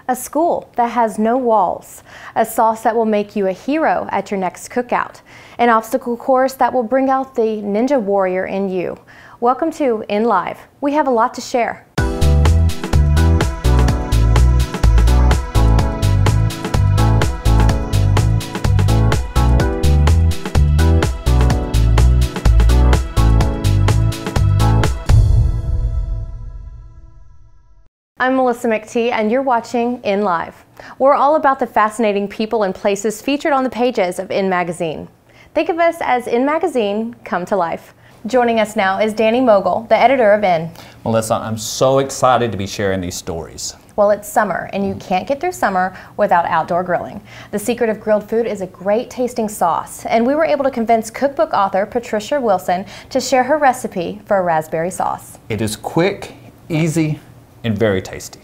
A school that has no walls, a sauce that will make you a hero at your next cookout, an obstacle course that will bring out the ninja warrior in you. Welcome to In Live. We have a lot to share. I'm Melissa McTee, and you're watching In Live. We're all about the fascinating people and places featured on the pages of In Magazine. Think of us as In Magazine come to life. Joining us now is Danny Mogul, the editor of In. Melissa, I'm so excited to be sharing these stories. Well, it's summer, and you can't get through summer without outdoor grilling. The secret of grilled food is a great tasting sauce, and we were able to convince cookbook author Patricia Wilson to share her recipe for a raspberry sauce. It is quick, easy, and very tasty.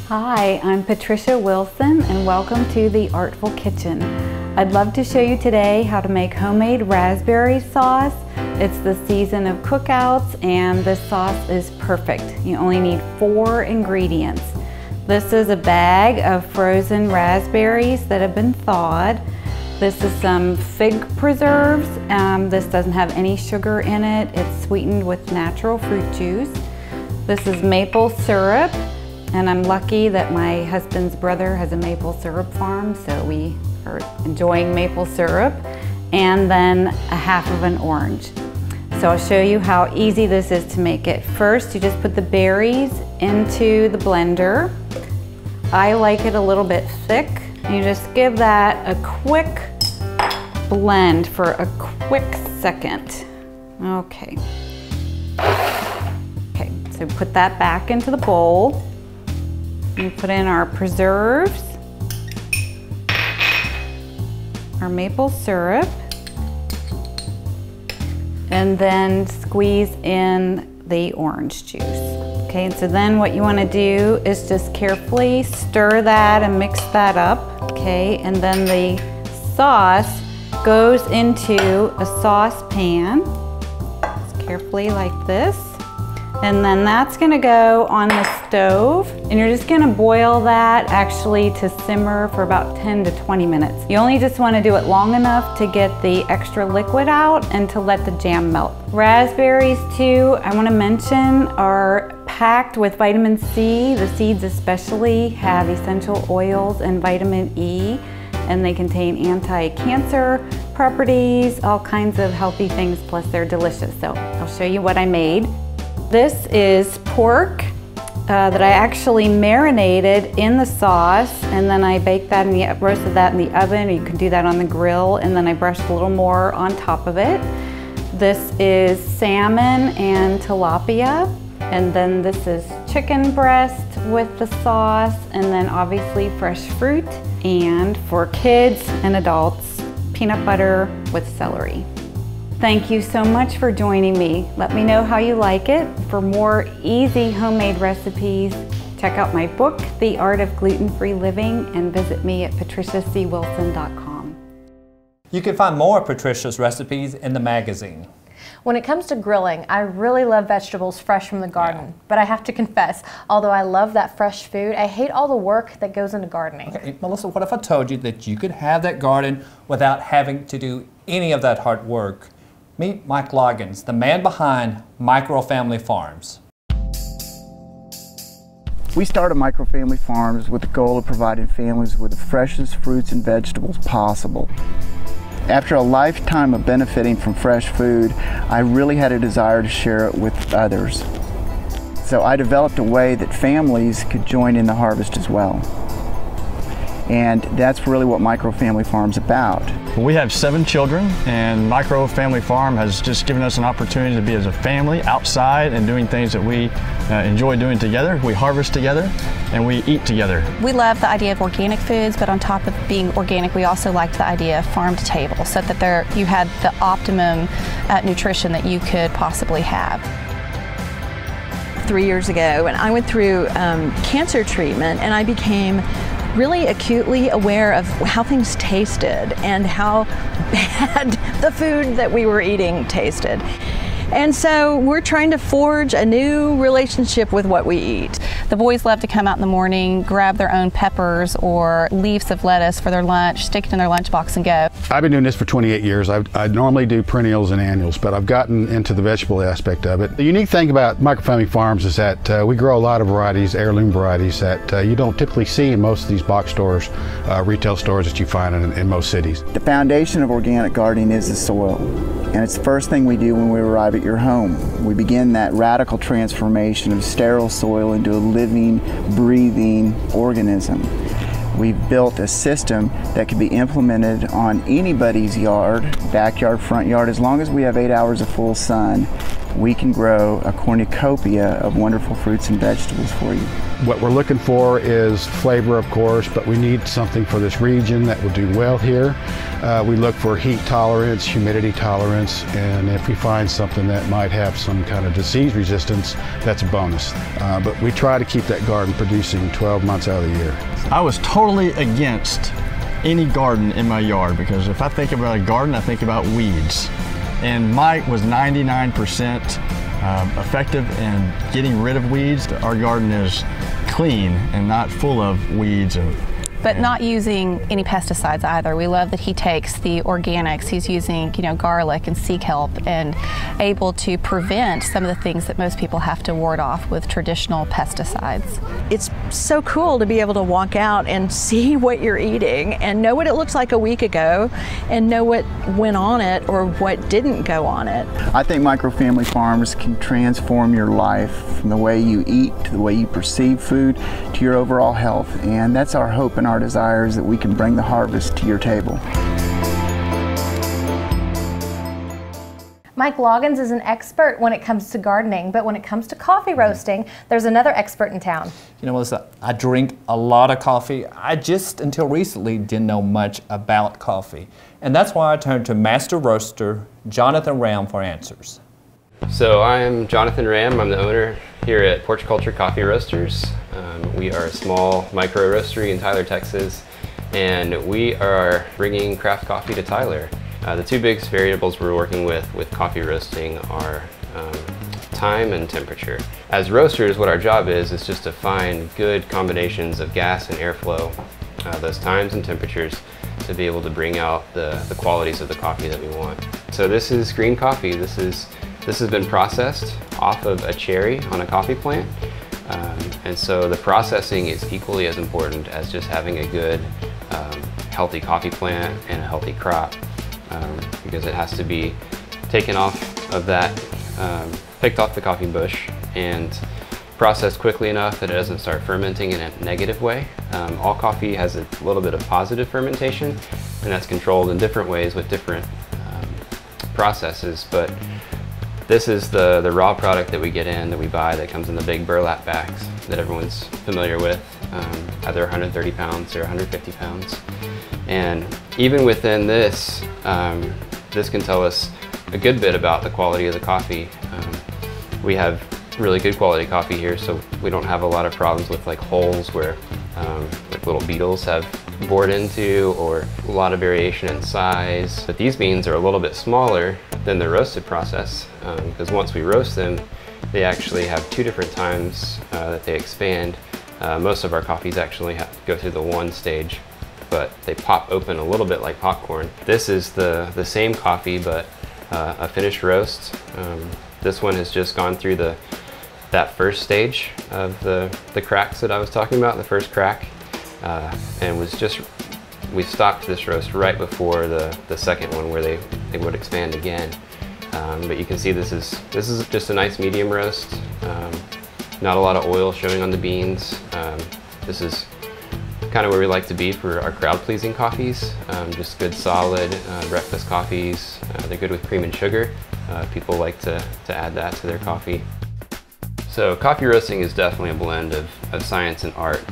Hi, I'm Patricia Wilson, and welcome to The Artful Kitchen. I'd love to show you today how to make homemade raspberry sauce. It's the season of cookouts, and this sauce is perfect. You only need 4 ingredients. This is a bag of frozen raspberries that have been thawed. This is some fig preserves. This doesn't have any sugar in it. It's sweetened with natural fruit juice. This is maple syrup, and I'm lucky that my husband's brother has a maple syrup farm, so we are enjoying maple syrup. And then a half of an orange. So I'll show you how easy this is to make it. First, you just put the berries into the blender. I like it a little bit thick. You just give that a quick blend for a quick second. Okay. So put that back into the bowl. You put in our preserves, our maple syrup, and then squeeze in the orange juice. Okay, so then what you want to do is just carefully stir that and mix that up. Okay, and then the sauce goes into a saucepan, just carefully like this. And then that's gonna go on the stove, and you're just gonna boil that actually to simmer for about 10 to 20 minutes. You only just wanna do it long enough to get the extra liquid out and to let the jam melt. Raspberries too, I wanna mention, are packed with vitamin C. The seeds especially have essential oils and vitamin E, and they contain anti-cancer properties, all kinds of healthy things, plus they're delicious. So I'll show you what I made. This is pork that I actually marinated in the sauce, and then I baked that roasted that in the oven. You can do that on the grill, and then I brushed a little more on top of it. This is salmon and tilapia, and then this is chicken breast with the sauce, and then obviously fresh fruit, and for kids and adults, peanut butter with celery. Thank you so much for joining me. Let me know how you like it. For more easy homemade recipes, check out my book, The Art of Gluten-Free Living, and visit me at patriciacwilson.com. You can find more of Patricia's recipes in the magazine. When it comes to grilling, I really love vegetables fresh from the garden, but I have to confess, although I love that fresh food, I hate all the work that goes into gardening. Okay, Melissa, what if I told you that you could have that garden without having to do any of that hard work? Meet Mike Loggins, the man behind Micro Family Farms. We started Micro Family Farms with the goal of providing families with the freshest fruits and vegetables possible. After a lifetime of benefiting from fresh food, I really had a desire to share it with others. So I developed a way that families could join in the harvest as well. And that's really what Micro Family Farm's about. We have 7 children, and Micro Family Farm has just given us an opportunity to be as a family outside and doing things that we enjoy doing together. We harvest together and we eat together. We love the idea of organic foods, but on top of being organic, we also liked the idea of farm to table, so that you had the optimum nutrition that you could possibly have. 3 years ago, and I went through cancer treatment, and I became really acutely aware of how things tasted and how bad the food that we were eating tasted. And so we're trying to forge a new relationship with what we eat. The boys love to come out in the morning, grab their own peppers or leaves of lettuce for their lunch, stick it in their lunchbox and go. I've been doing this for 28 years. I normally do perennials and annuals, but I've gotten into the vegetable aspect of it. The unique thing about microfamily farms is that we grow a lot of varieties, heirloom varieties that you don't typically see in most of these box stores, retail stores that you find in most cities. The foundation of organic gardening is the soil, and it's the first thing we do when we arrive at your home. We begin that radical transformation of sterile soil into a living, breathing organism. We've built a system that can be implemented on anybody's yard, backyard, front yard. As long as we have 8 hours of full sun, we can grow a cornucopia of wonderful fruits and vegetables for you. What we're looking for is flavor, of course, but we need something for this region that will do well here. We look for heat tolerance, humidity tolerance, and if we find something that might have some kind of disease resistance, that's a bonus. But we try to keep that garden producing 12 months out of the year. I was totally against any garden in my yard because if I think about a garden, I think about weeds. And Mike was 99% effective in getting rid of weeds. Our garden is clean and not full of weeds. But not using any pesticides either. We love that he takes the organics. He's using, garlic and sea kelp and able to prevent some of the things that most people have to ward off with traditional pesticides. It's so cool to be able to walk out and see what you're eating and know what it looks like a week ago and know what went on it or what didn't go on it. I think microfamily farms can transform your life from the way you eat to the way you perceive food to your overall health, and that's our hope and our desire is that we can bring the harvest to your table. Mike Loggins is an expert when it comes to gardening, but when it comes to coffee roasting, there's another expert in town. You know, Melissa, I drink a lot of coffee. I just, until recently, didn't know much about coffee. And that's why I turned to master roaster Jonathan Ram for answers. So I'm Jonathan Ram. I'm the owner here at Porch Culture Coffee Roasters. We are a small micro roastery in Tyler, Texas, and we are bringing craft coffee to Tyler. The two biggest variables we're working with coffee roasting are time and temperature. As roasters, what our job is just to find good combinations of gas and airflow, those times and temperatures, to be able to bring out the qualities of the coffee that we want. So this is green coffee. This has been processed off of a cherry on a coffee plant. And so the processing is equally as important as just having a good, healthy coffee plant and a healthy crop, because it has to be taken off of that, picked off the coffee bush and processed quickly enough that it doesn't start fermenting in a negative way. All coffee has a little bit of positive fermentation, and that's controlled in different ways with different processes, but this is the raw product that we get in, that we buy, that comes in the big burlap bags that everyone's familiar with, either 130 pounds or 150 pounds. And even within this, this can tell us a good bit about the quality of the coffee. We have really good quality coffee here, so we don't have a lot of problems with like holes where like little beetles have bored into, or a lot of variation in size. But these beans are a little bit smaller than the roasted process, because once we roast them, they actually have two different times that they expand. Most of our coffees actually have to go through the one stage, but they pop open a little bit like popcorn. This is the same coffee, but a finished roast. This one has just gone through that first stage of the cracks that I was talking about, the first crack, and we stopped this roast right before the second one where they would expand again. But you can see this is just a nice medium roast. Not a lot of oil showing on the beans. This is kind of where we like to be for our crowd-pleasing coffees. Just good, solid breakfast coffees. They're good with cream and sugar. People like to add that to their coffee. So coffee roasting is definitely a blend of science and art.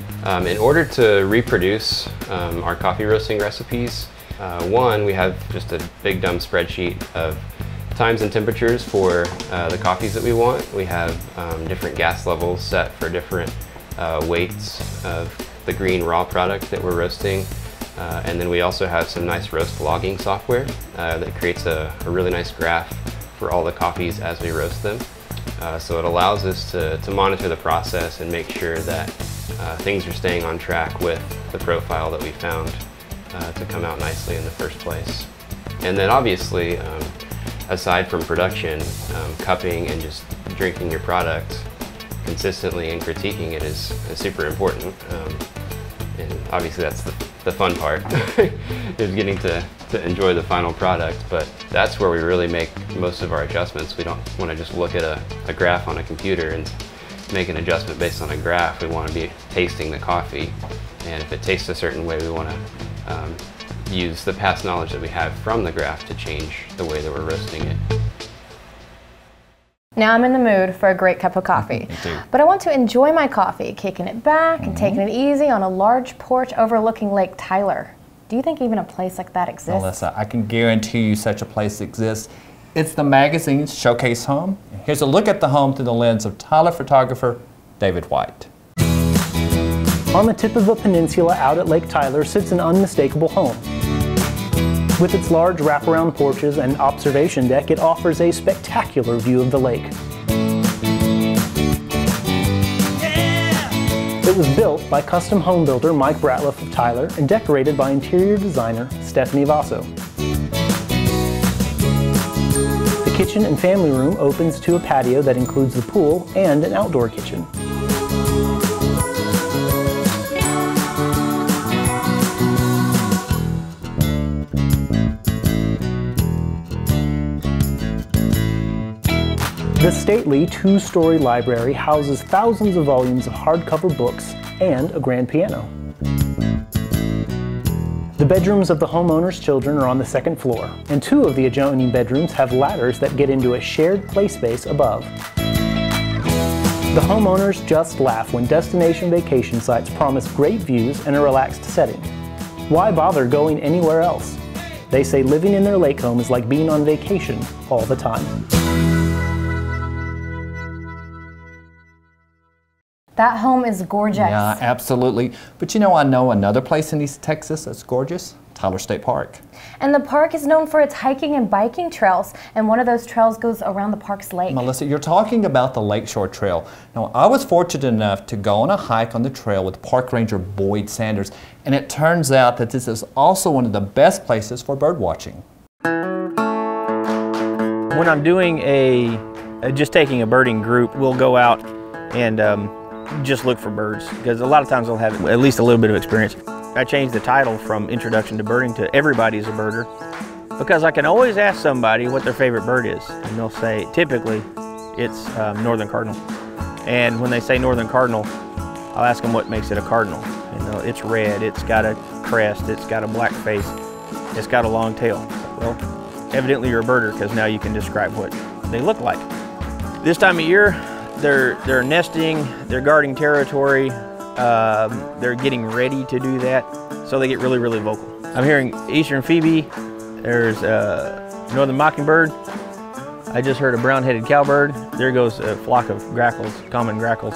In order to reproduce our coffee roasting recipes, one, we have just a big dumb spreadsheet of times and temperatures for the coffees that we want. We have different gas levels set for different weights of the green raw product that we're roasting. And then we also have some nice roast logging software that creates a really nice graph for all the coffees as we roast them. So it allows us to monitor the process and make sure that things are staying on track with the profile that we found to come out nicely in the first place. And then obviously, aside from production, cupping and just drinking your product consistently and critiquing it is super important. And obviously that's the fun part, is getting to enjoy the final product, but that's where we really make most of our adjustments. We don't want to just look at a graph on a computer and make an adjustment based on a graph. We want to be tasting the coffee, and if it tastes a certain way, we want to use the past knowledge that we have from the graph to change the way that we're roasting it. Now I'm in the mood for a great cup of coffee, but I want to enjoy my coffee, kicking it back and taking it easy on a large porch overlooking Lake Tyler. Do you think even a place like that exists? Melissa, I can guarantee you such a place exists. It's the magazine's showcase home. Here's a look at the home through the lens of Tyler photographer David White. On the tip of a peninsula out at Lake Tyler sits an unmistakable home. With its large wraparound porches and observation deck, it offers a spectacular view of the lake. It was built by custom home builder Mike Bratliff of Tyler and decorated by interior designer Stephanie Vaso. The kitchen and family room opens to a patio that includes the pool and an outdoor kitchen. The stately two-story library houses thousands of volumes of hardcover books and a grand piano. The bedrooms of the homeowner's children are on the second floor, and 2 of the adjoining bedrooms have ladders that get into a shared play space above. The homeowners just laugh when destination vacation sites promise great views and a relaxed setting. Why bother going anywhere else? They say living in their lake home is like being on vacation all the time. That home is gorgeous. Yeah, absolutely. But you know another place in East Texas that's gorgeous? Tyler State Park. And the park is known for its hiking and biking trails, and one of those trails goes around the park's lake. Melissa, you're talking about the Lakeshore Trail. Now, I was fortunate enough to go on a hike on the trail with Park Ranger Boyd Sanders, and it turns out that this is also one of the best places for bird watching. When I'm doing just taking a birding group, we'll go out and just look for birds, because a lot of times they'll have at least a little bit of experience. I changed the title from Introduction to Birding to Everybody's a Birder, because I can always ask somebody what their favorite bird is, and they'll say, typically, it's northern cardinal. And when they say northern cardinal, I'll ask them what makes it a cardinal. And it's red, it's got a crest, it's got a black face, it's got a long tail. Well, evidently you're a birder, because now you can describe what they look like. This time of year, they're nesting, they're guarding territory, they're getting ready to do that, so they get really, really vocal. I'm hearing eastern phoebe, there's northern mockingbird, I just heard a brown-headed cowbird, there goes a flock of grackles, common grackles.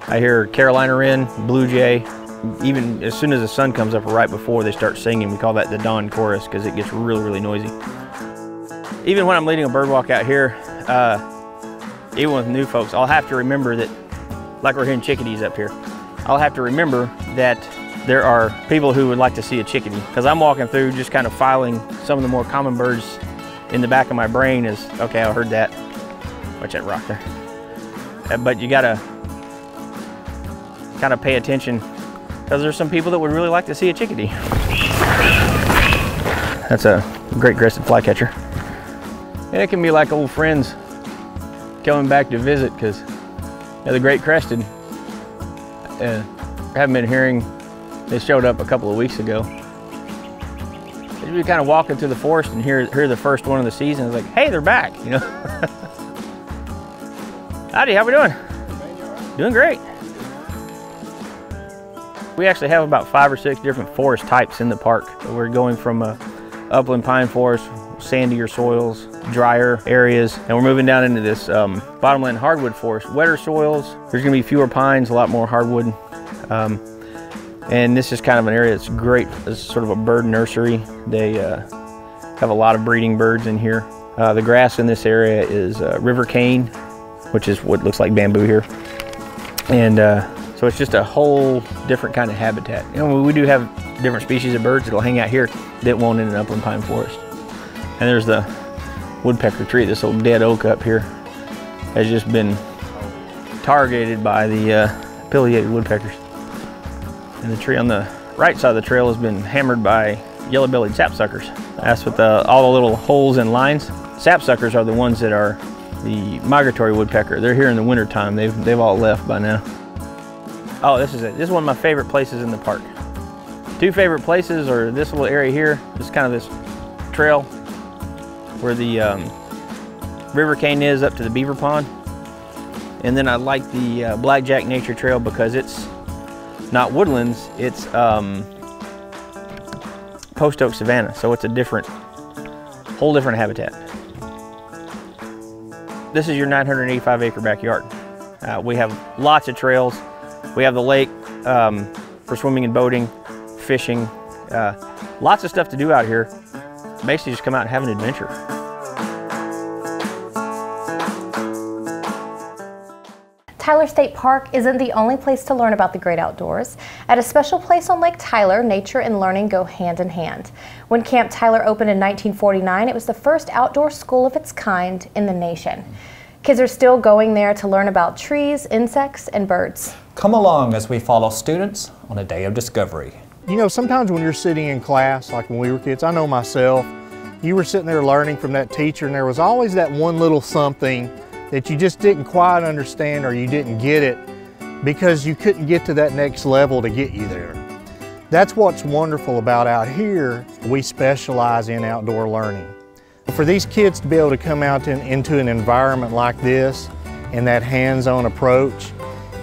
I hear Carolina wren, blue jay, even as soon as the sun comes up or right before they start singing, we call that the dawn chorus, because it gets really, really noisy. Even when I'm leading a bird walk out here, even with new folks, I'll have to remember that, like we're hearing chickadees up here, I'll have to remember that there are people who would like to see a chickadee, because I'm walking through just kind of filing some of the more common birds in the back of my brain is, okay, I heard that. Watch that rock there. But you gotta kind of pay attention, because there's some people that would really like to see a chickadee. That's a great crested flycatcher. And it can be like old friends coming back to visit, because the great crested, haven't been hearing, they showed up a couple of weeks ago. You'd be kind of walking through the forest and hear the first one of the season. It's like, hey, they're back, you know. Howdy, how we doing? Doing great. We actually have about 5 or 6 different forest types in the park. We're going from upland pine forest, sandier soils, drier areas, and we're moving down into this bottomland hardwood forest, wetter soils. There's gonna be fewer pines, a lot more hardwood. And this is kind of an area that's great as sort of a bird nursery. They have a lot of breeding birds in here. The grass in this area is river cane, which is what looks like bamboo here. And so it's just a whole different kind of habitat. You know, we do have different species of birds that'll hang out here that won't in an upland pine forest. And there's the woodpecker tree. This old dead oak up here has just been targeted by the pileated woodpeckers. And the tree on the right side of the trail has been hammered by yellow-bellied sapsuckers. That's with all the little holes and lines. Sapsuckers are the ones that are the migratory woodpecker. They're here in the wintertime. They've all left by now. Oh, this is it. This is one of my favorite places in the park. Two favorite places are this little area here. This is kind of this trail where the river cane is up to the beaver pond. And then I like the Blackjack Nature Trail because it's not woodlands, it's post oak savanna. So it's a whole different habitat. This is your 985 acre backyard. We have lots of trails. We have the lake for swimming and boating, fishing, lots of stuff to do out here. Basically just come out and have an adventure. Tyler State Park isn't the only place to learn about the great outdoors. At a special place on Lake Tyler, nature and learning go hand in hand. When Camp Tyler opened in 1949, it was the first outdoor school of its kind in the nation. Kids are still going there to learn about trees, insects, and birds. Come along as we follow students on a day of discovery. You know, sometimes when you're sitting in class, like when we were kids, I know myself, you were sitting there learning from that teacher and there was always that one little something that you just didn't quite understand or you didn't get it because you couldn't get to that next level to get you there. That's what's wonderful about out here. We specialize in outdoor learning. For these kids to be able to come out into an environment like this and that hands-on approach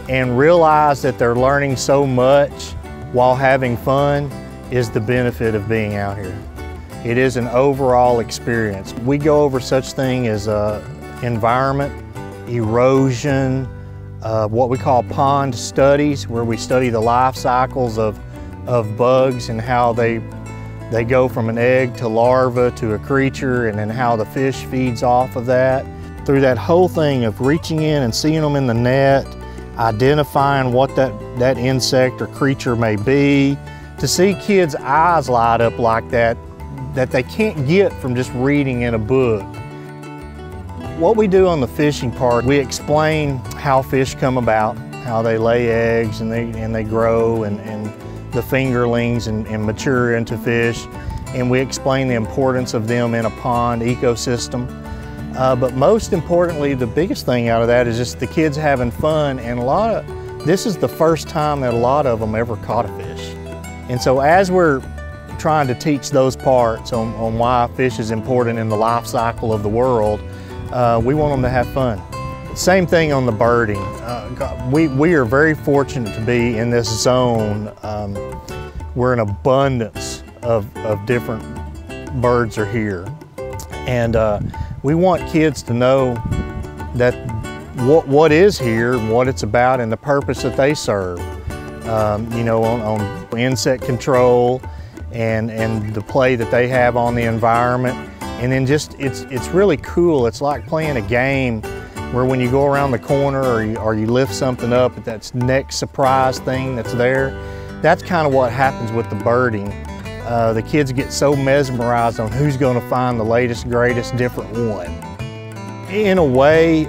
and realize that they're learning so much while having fun is the benefit of being out here. It is an overall experience. We go over such thing as environment, erosion, what we call pond studies, where we study the life cycles of bugs and how they go from an egg to larva to a creature, and then how the fish feeds off of that. Through that whole thing of reaching in and seeing them in the net, identifying what that insect or creature may be, to see kids' eyes light up like that they can't get from just reading in a book. What we do on the fishing part, we explain how fish come about, how they lay eggs and they grow and the fingerlings and mature into fish, and we explain the importance of them in a pond ecosystem. But most importantly, the biggest thing out of that is just the kids having fun, and this is the first time that a lot of them ever caught a fish. And so as we're trying to teach those parts on why fish is important in the life cycle of the world, we want them to have fun. Same thing on the birding. We are very fortunate to be in this zone where an abundance of different birds are here. And we want kids to know that what is here, what it's about, and the purpose that they serve. You know, on insect control and the play that they have on the environment. And then just, it's really cool. It's like playing a game where when you go around the corner or you lift something up, that next surprise thing that's there, that's kind of what happens with the birding. The kids get so mesmerized on who's going to find the latest, greatest, different one. In a way,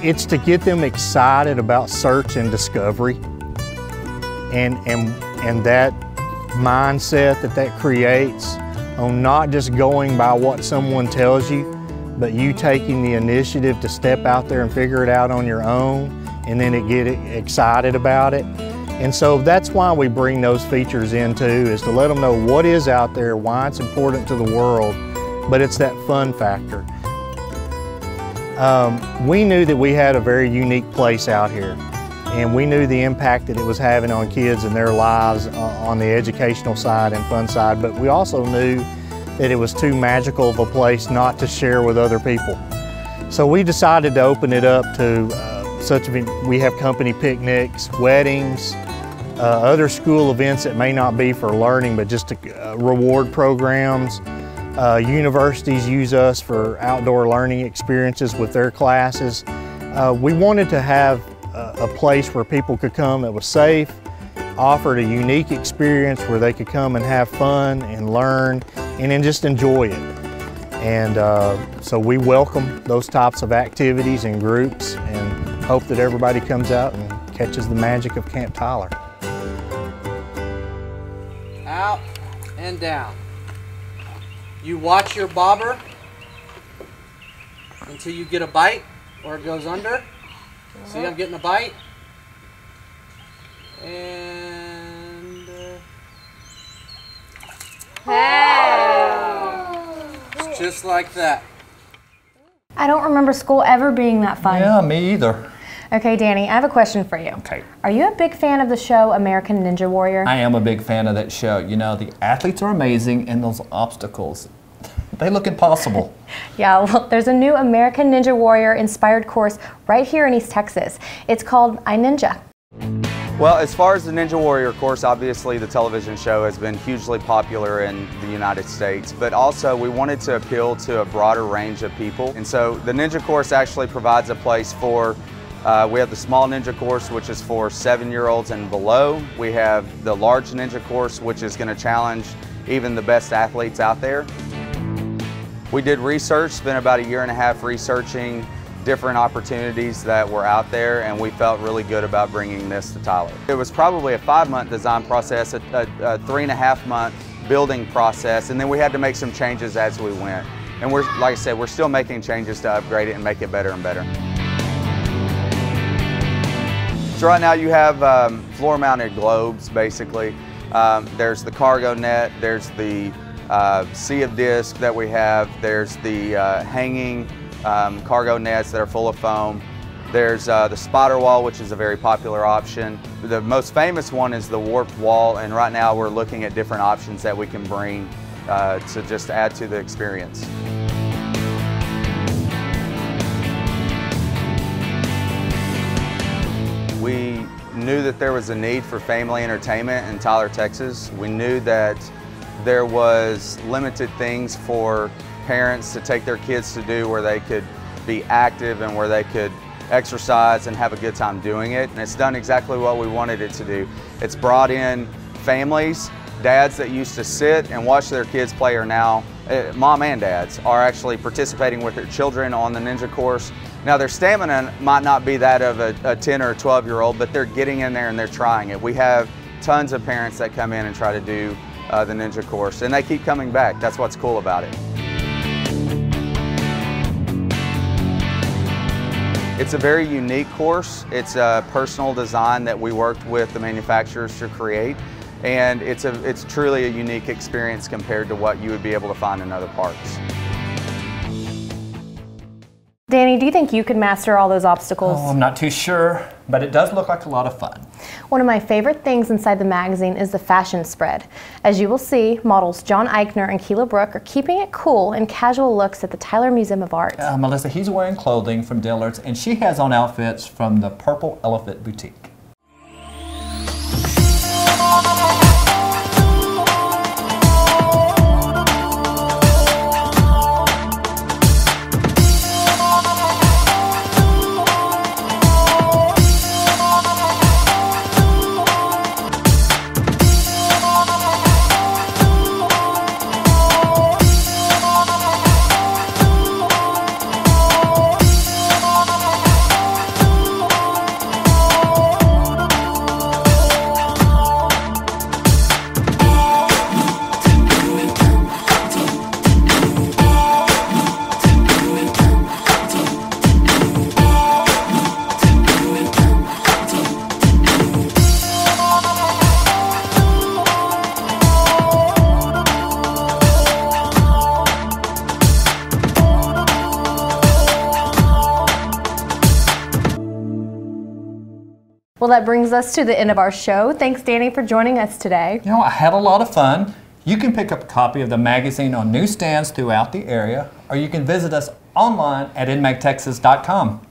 it's to get them excited about search and discovery, and that mindset that creates on not just going by what someone tells you, but you taking the initiative to step out there and figure it out on your own, and then get excited about it. And so that's why we bring those features in too, is to let them know what is out there, why it's important to the world, but it's that fun factor. We knew that we had a very unique place out here, and we knew the impact that it was having on kids and their lives on the educational side and fun side, but we also knew that it was too magical of a place not to share with other people. So we decided to open it up to we have company picnics, weddings, other school events that may not be for learning, but just reward programs, Universities use us for outdoor learning experiences with their classes. We wanted to have a place where people could come that was safe, offered a unique experience where they could come and have fun and learn and then just enjoy it. And so we welcome those types of activities and groups and hope that everybody comes out and catches the magic of Camp Tyler. Out and down. You watch your bobber until you get a bite or it goes under. See, I'm getting a bite. And it's just like that. I don't remember school ever being that fun. Yeah, me either. Okay, Danny, I have a question for you. Okay. Are you a big fan of the show American Ninja Warrior? I am a big fan of that show. You know, the athletes are amazing and those obstacles, they look impossible. Yeah, well, there's a new American Ninja Warrior inspired course right here in East Texas. It's called iNinja. Well, as far as the Ninja Warrior course, obviously the television show has been hugely popular in the United States, but also we wanted to appeal to a broader range of people. And so the Ninja course actually provides a place for we have the small ninja course, which is for 7-year-olds and below. We have the large ninja course, which is going to challenge even the best athletes out there. We did research, spent about 1.5 years researching different opportunities that were out there, and we felt really good about bringing this to Tyler. It was probably a 5-month design process, a 3.5-month building process, and then we had to make some changes as we went. And we're, like I said, we're still making changes to upgrade it and make it better and better. So right now you have floor-mounted globes, basically. There's the cargo net, there's the sea of disc that we have, there's the hanging cargo nets that are full of foam. There's the spider wall, which is a very popular option. The most famous one is the warped wall, and right now we're looking at different options that we can bring to just add to the experience. We knew that there was a need for family entertainment in Tyler, Texas. We knew that there was limited things for parents to take their kids to do where they could be active and where they could exercise and have a good time doing it. And it's done exactly what we wanted it to do. It's brought in families, dads that used to sit and watch their kids play are now, mom and dads, are actually participating with their children on the Ninja course. Now their stamina might not be that of a 10 or a 12-year-old, but they're getting in there and they're trying it. We have tons of parents that come in and try to do the Ninja course, and they keep coming back. That's what's cool about it. It's a very unique course. It's a personal design that we worked with the manufacturers to create, and it's truly a unique experience compared to what you would be able to find in other parks. Danny, do you think you could master all those obstacles? Oh, I'm not too sure, but it does look like a lot of fun. One of my favorite things inside the magazine is the fashion spread. As you will see, models John Eichner and Keela Brooke are keeping it cool in casual looks at the Tyler Museum of Art. Melissa, he's wearing clothing from Dillard's, and she has on outfits from the Purple Elephant Boutique. Well, that brings us to the end of our show. Thanks, Danny, for joining us today. You know, I had a lot of fun. You can pick up a copy of the magazine on newsstands throughout the area, or you can visit us online at inmagtexas.com.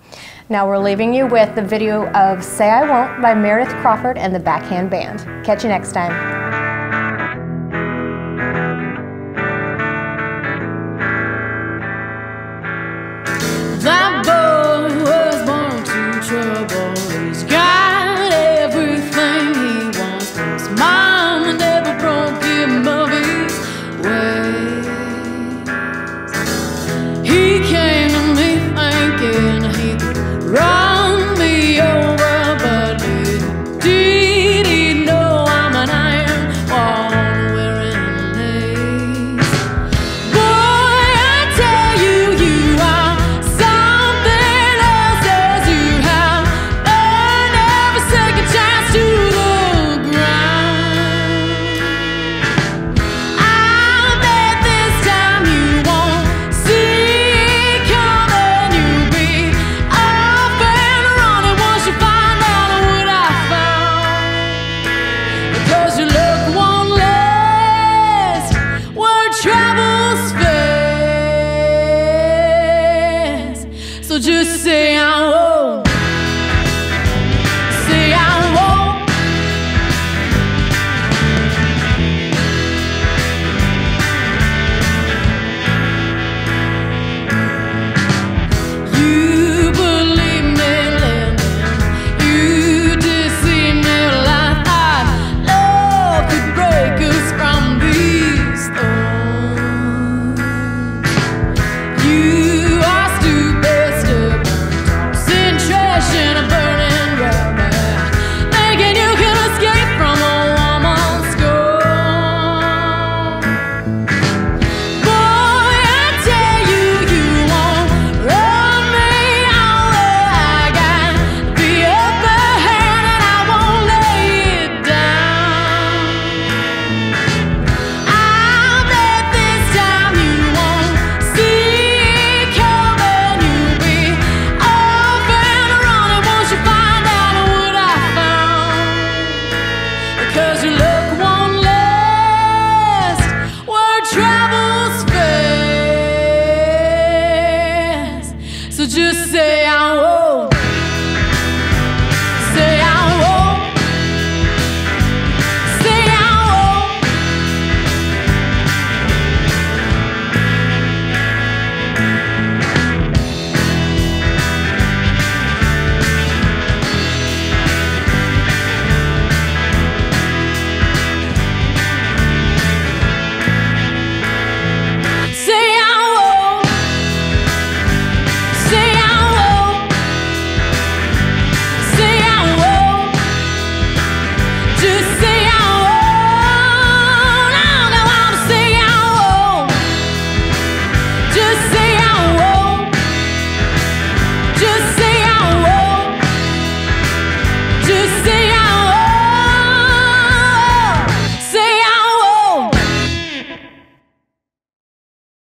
Now we're leaving you with the video of Say I Won't by Meredith Crawford and the Backhand Band. Catch you next time.